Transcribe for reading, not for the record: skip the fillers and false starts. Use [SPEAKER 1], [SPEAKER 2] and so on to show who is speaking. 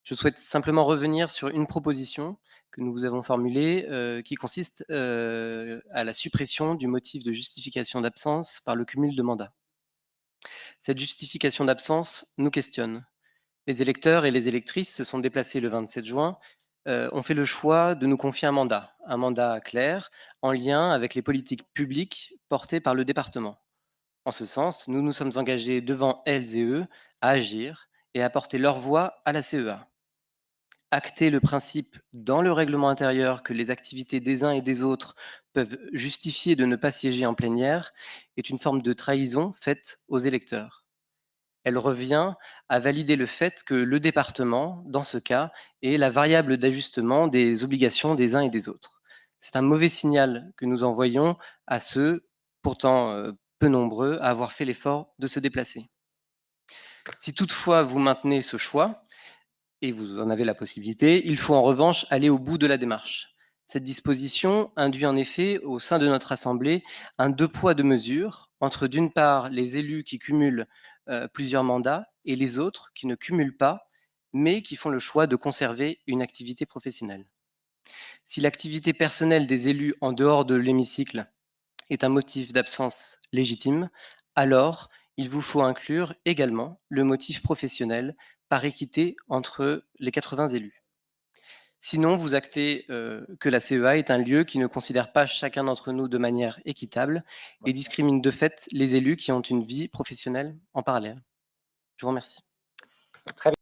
[SPEAKER 1] Je souhaite simplement revenir sur une proposition que nous vous avons formulée, qui consiste, à la suppression du motif de justification d'absence par le cumul de mandats. Cette justification d'absence nous questionne. Les électeurs et les électrices se sont déplacés le 27 juin, ont fait le choix de nous confier un mandat clair, en lien avec les politiques publiques portées par le département. En ce sens, nous nous sommes engagés devant elles et eux à agir et à porter leur voix à la CEA. Acter le principe dans le règlement intérieur que les activités des uns et des autres peuvent justifier de ne pas siéger en plénière est une forme de trahison faite aux électeurs. Elle revient à valider le fait que le département, dans ce cas, est la variable d'ajustement des obligations des uns et des autres. C'est un mauvais signal que nous envoyons à ceux, pourtant peu nombreux, à avoir fait l'effort de se déplacer. Si toutefois vous maintenez ce choix, et vous en avez la possibilité, il faut en revanche aller au bout de la démarche. Cette disposition induit en effet au sein de notre Assemblée un deux poids deux mesures entre d'une part les élus qui cumulent plusieurs mandats et les autres qui ne cumulent pas, mais qui font le choix de conserver une activité professionnelle. Si l'activité personnelle des élus en dehors de l'hémicycle est un motif d'absence légitime, alors il vous faut inclure également le motif professionnel par équité entre les 80 élus. Sinon, vous actez que la CEA est un lieu qui ne considère pas chacun d'entre nous de manière équitable et discrimine de fait les élus qui ont une vie professionnelle en parallèle. Je vous remercie.
[SPEAKER 2] Très